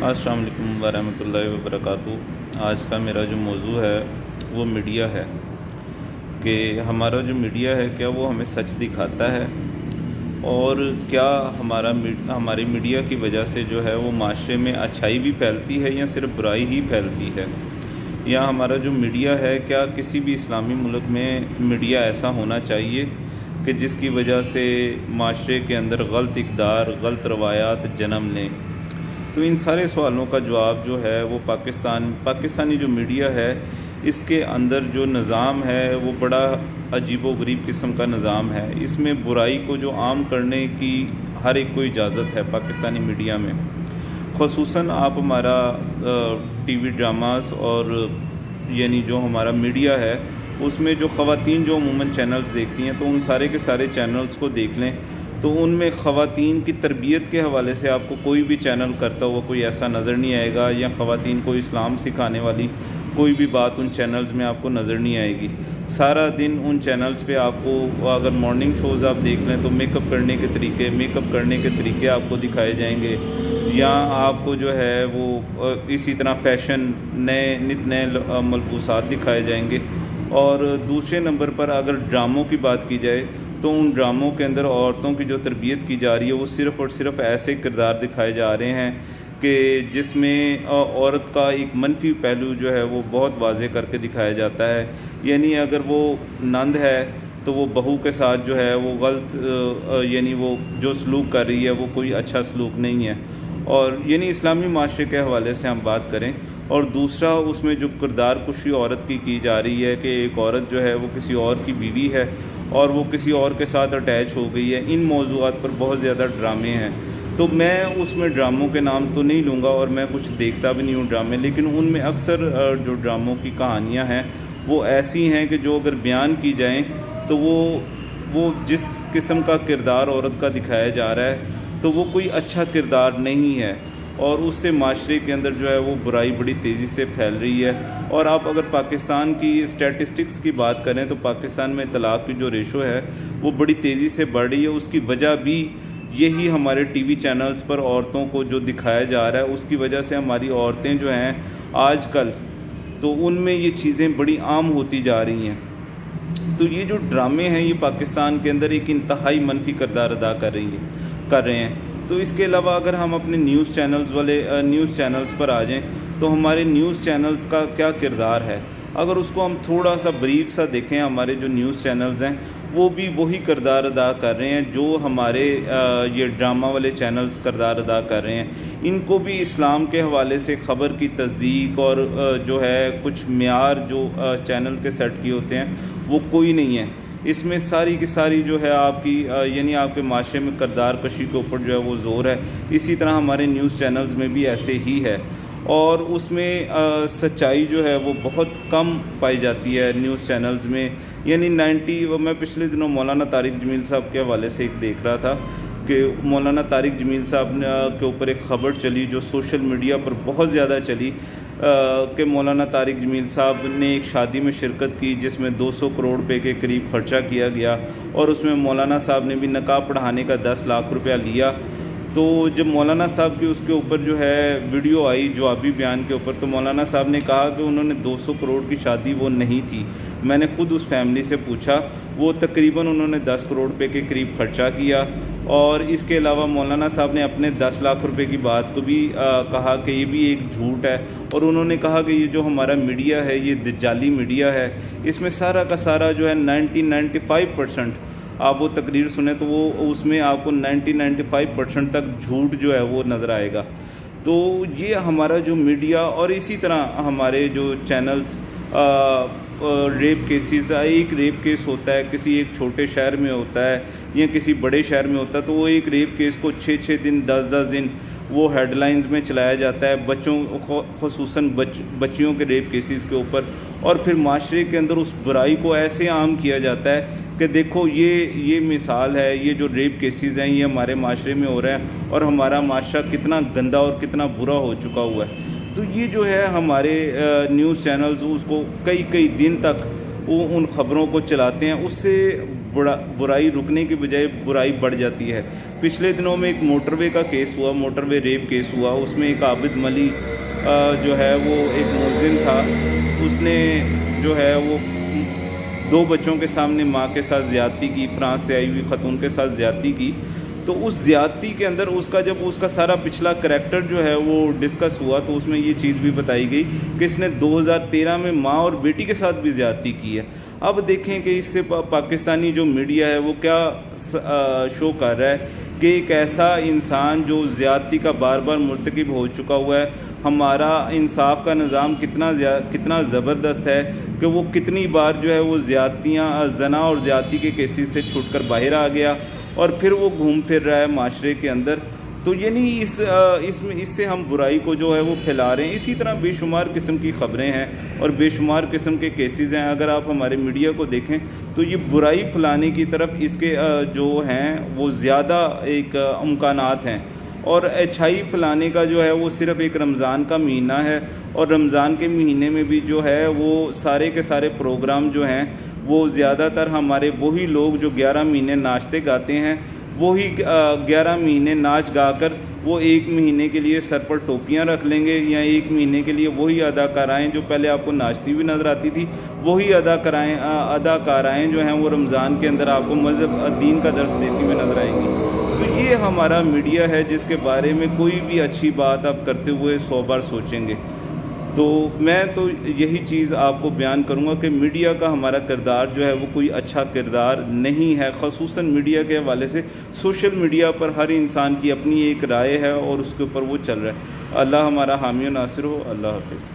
السلام علیکم ورحمۃ اللہ وبرکاتہ۔ آج کا میرا جو موضوع ہے وہ میڈیا ہے کہ ہمارا جو میڈیا ہے کیا وہ ہمیں سچ دکھاتا ہے، اور کیا ہماری میڈیا کی وجہ سے جو ہے وہ معاشرے میں اچھائی بھی پھیلتی ہے یا صرف برائی ہی پھیلتی ہے، یا ہمارا جو میڈیا ہے کیا کسی بھی اسلامی ملک میں میڈیا ایسا ہونا چاہیے کہ جس کی وجہ سے معاشرے کے اندر غلط اقدار، غلط روایات جنم لیں۔ تو ان سارے سوالوں کا جواب جو ہے وہ پاکستانی جو میڈیا ہے اس کے اندر جو نظام ہے وہ بڑا عجیب و غریب قسم کا نظام ہے۔ اس میں برائی کو جو عام کرنے کی ہر ایک کو اجازت ہے پاکستانی میڈیا میں، خصوصاً آپ ہمارا ٹی وی ڈراماز اور یعنی جو ہمارا میڈیا ہے اس میں جو خواتین جو عموماً چینلز دیکھتی ہیں تو ان سارے کے سارے چینلز کو دیکھ لیں تو ان میں خواتین کی تربیت کے حوالے سے آپ کو کوئی بھی چینل کرتا ہوا کوئی ایسا نظر نہیں آئے گا، یا خواتین کو اسلام سکھانے والی کوئی بھی بات ان چینلز میں آپ کو نظر نہیں آئے گی۔ سارا دن ان چینلز پہ آپ کو اگر مارننگ شوز آپ دیکھ لیں تو میک اپ کرنے کے طریقے آپ کو دکھائے جائیں گے، یا آپ کو جو ہے وہ اسی طرح فیشن نت نئے ملبوسات دکھائے جائیں گے۔ اور دوسرے نمبر پر اگر ڈراموں کی بات کی جائے تو ان ڈراموں کے اندر عورتوں کی جو تربیت کی جا رہی ہے وہ صرف اور صرف ایسے کردار دکھائے جا رہے ہیں کہ جس میں عورت کا ایک منفی پہلو جو ہے وہ بہت واضح کر کے دکھایا جاتا ہے۔ یعنی اگر وہ نند ہے تو وہ بہو کے ساتھ جو ہے وہ غلط یعنی وہ جو سلوک کر رہی ہے وہ کوئی اچھا سلوک نہیں ہے، اور یعنی اسلامی معاشرے کے حوالے سے ہم بات کریں۔ اور دوسرا اس میں جو کردار کشی عورت کی جا رہی ہے کہ ایک عورت جو ہے وہ کسی اور کی بیوی ہے اور وہ کسی اور کے ساتھ اٹیچ ہو گئی ہے، ان موضوعات پر بہت زیادہ ڈرامے ہیں۔ تو میں اس میں ڈراموں کے نام تو نہیں لوں گا اور میں کچھ دیکھتا بھی نہیں ہوں ڈرامے، لیکن ان میں اکثر جو ڈراموں کی کہانیاں ہیں وہ ایسی ہیں کہ جو اگر بیان کی جائیں تو وہ جس قسم کا کردار عورت کا دکھایا جا رہا ہے تو وہ کوئی اچھا کردار نہیں ہے، اور اس سے معاشرے کے اندر جو ہے وہ برائی بڑی تیزی سے پھیل رہی ہے۔ اور آپ اگر پاکستان کی اسٹیٹسٹکس کی بات کریں تو پاکستان میں طلاق کی جو ریشو ہے وہ بڑی تیزی سے بڑھ رہی ہے۔ اس کی وجہ بھی یہی ہمارے ٹی وی چینلز پر عورتوں کو جو دکھایا جا رہا ہے، اس کی وجہ سے ہماری عورتیں جو ہیں آج کل تو ان میں یہ چیزیں بڑی عام ہوتی جا رہی ہیں۔ تو یہ جو ڈرامے ہیں یہ پاکستان کے اندر ایک انتہائی منفی کردار ادا کر رہے ہیں۔ تو اس کے علاوہ اگر ہم اپنے نیوز چینلز پر آ جائیں تو ہمارے نیوز چینلز کا کیا کردار ہے، اگر اس کو ہم تھوڑا سا بریف سا دیکھیں، ہمارے جو نیوز چینلز ہیں وہ بھی وہی کردار ادا کر رہے ہیں جو ہمارے یہ ڈرامہ والے چینلز کردار ادا کر رہے ہیں۔ ان کو بھی اسلام کے حوالے سے خبر کی تصدیق اور جو ہے کچھ معیار جو چینل کے سیٹ کیے ہوتے ہیں وہ کوئی نہیں ہے۔ اس میں ساری کی ساری جو ہے آپ کی یعنی آپ کے معاشرے میں کردار کشی کے اوپر جو ہے وہ زور ہے۔ اسی طرح ہمارے نیوز چینلز میں بھی ایسے ہی ہے، اور اس میں سچائی جو ہے وہ بہت کم پائی جاتی ہے نیوز چینلز میں۔ یعنی میں پچھلے دنوں مولانا طارق جمیل صاحب کے حوالے سے ایک دیکھ رہا تھا کہ مولانا طارق جمیل صاحب کے اوپر ایک خبر چلی جو سوشل میڈیا پر بہت زیادہ چلی کہ مولانا طارق جمیل صاحب نے ایک شادی میں شرکت کی جس میں 200 کروڑ روپے کے قریب خرچہ کیا گیا، اور اس میں مولانا صاحب نے بھی نقاب پڑھانے کا 10 لاکھ روپیہ لیا۔ تو جب مولانا صاحب کی اس کے اوپر جو ہے ویڈیو آئی جوابی بیان کے اوپر تو مولانا صاحب نے کہا کہ انہوں نے 200 کروڑ کی شادی وہ نہیں تھی۔ میں نے خود اس فیملی سے پوچھا، وہ تقریباً انہوں نے 10 کروڑ روپے کے قریب خرچہ کیا، اور اس کے علاوہ مولانا صاحب نے اپنے 10 لاکھ روپے کی بات کو بھی کہا کہ یہ بھی ایک جھوٹ ہے، اور انہوں نے کہا کہ یہ جو ہمارا میڈیا ہے یہ دجالی میڈیا ہے، اس میں سارا کا سارا جو ہے 95% آپ وہ تقریر سنیں تو وہ اس میں آپ کو 95% تک جھوٹ جو ہے وہ نظر آئے گا۔ تو یہ ہمارا جو میڈیا، اور اسی طرح ہمارے جو چینلز ریپ کیسز، ایک ریپ کیس ہوتا ہے کسی ایک چھوٹے شہر میں ہوتا ہے یا کسی بڑے شہر میں ہوتا ہے تو وہ ایک ریپ کیس کو 6 دن 10 دن وہ ہیڈ لائنز میں چلایا جاتا ہے بچوں خصوصاً بچیوں کے ریپ کیسز کے اوپر، اور پھر معاشرے کے اندر اس برائی کو ایسے عام کیا جاتا ہے کہ دیکھو یہ مثال ہے، یہ جو ریپ کیسز ہیں یہ ہمارے معاشرے میں ہو رہا ہے اور ہمارا معاشرہ کتنا گندا اور کتنا برا ہو چکا ہوا ہے۔ تو یہ جو ہے ہمارے نیوز چینلز اس کو کئی دن تک وہ ان خبروں کو چلاتے ہیں، اس سے برائی رکنے کی بجائے برائی بڑھ جاتی ہے۔ پچھلے دنوں میں ایک موٹر وے کا کیس ہوا، موٹر وے ریپ کیس ہوا، اس میں ایک عابد ملی جو ہے وہ ایک ملزم تھا، اس نے جو ہے وہ 2 بچوں کے سامنے ماں کے ساتھ زیادتی کی، فرانس سے آئی ہوئی خاتون کے ساتھ زیادتی کی۔ تو اس زیادتی کے اندر جب اس کا سارا پچھلا کریکٹر جو ہے وہ ڈسکس ہوا تو اس میں یہ چیز بھی بتائی گئی کہ اس نے 2013 میں ماں اور بیٹی کے ساتھ بھی زیادتی کی ہے۔ اب دیکھیں کہ اس سے پاکستانی جو میڈیا ہے وہ کیا شو کر رہا ہے کہ ایک ایسا انسان جو زیادتی کا بار بار مرتکب ہو چکا ہوا ہے، ہمارا انصاف کا نظام کتنا زبردست ہے کہ وہ کتنی بار جو ہے وہ زنا اور زیادتی کے کیسز سے چھوٹ کر باہر آ گیا اور پھر وہ گھوم پھر رہا ہے معاشرے کے اندر۔ تو یعنی اس سے ہم برائی کو جو ہے وہ پھیلا رہے ہیں۔ اسی طرح بے شمار قسم کی خبریں ہیں اور بے شمار قسم کے کیسز ہیں۔ اگر آپ ہمارے میڈیا کو دیکھیں تو یہ برائی پھیلانے کی طرف اس کے جو ہیں وہ زیادہ ایک امکانات ہیں، اور اچھائی پھیلانے کا جو ہے وہ صرف ایک رمضان کا مہینہ ہے، اور رمضان کے مہینے میں بھی جو ہے وہ سارے کے سارے پروگرام جو ہیں وہ زیادہ تر ہمارے وہی لوگ جو 11 مہینے ناچتے گاتے ہیں، وہی 11 مہینے ناچ گا کر وہ 1 مہینے کے لیے سر پر ٹوپیاں رکھ لیں گے، یا 1 مہینے کے لیے وہی اداکارائیں جو پہلے آپ کو ناچتی ہوئی نظر آتی تھی، وہی اداکارائیں جو ہیں وہ رمضان کے اندر آپ کو مذہب دین کا درس دیتی ہوئے نظر آئیں گی۔ تو یہ ہمارا میڈیا ہے جس کے بارے میں کوئی بھی اچھی بات آپ کرتے ہوئے 100 بار سوچیں گے۔ تو میں تو یہی چیز آپ کو بیان کروں گا کہ میڈیا کا ہمارا کردار جو ہے وہ کوئی اچھا کردار نہیں ہے، خصوصاً میڈیا کے حوالے سے۔ سوشل میڈیا پر ہر انسان کی اپنی ایک رائے ہے اور اس کے اوپر وہ چل رہا ہے۔ اللہ ہمارا حامی و ناصر ہو۔ اللہ حافظ۔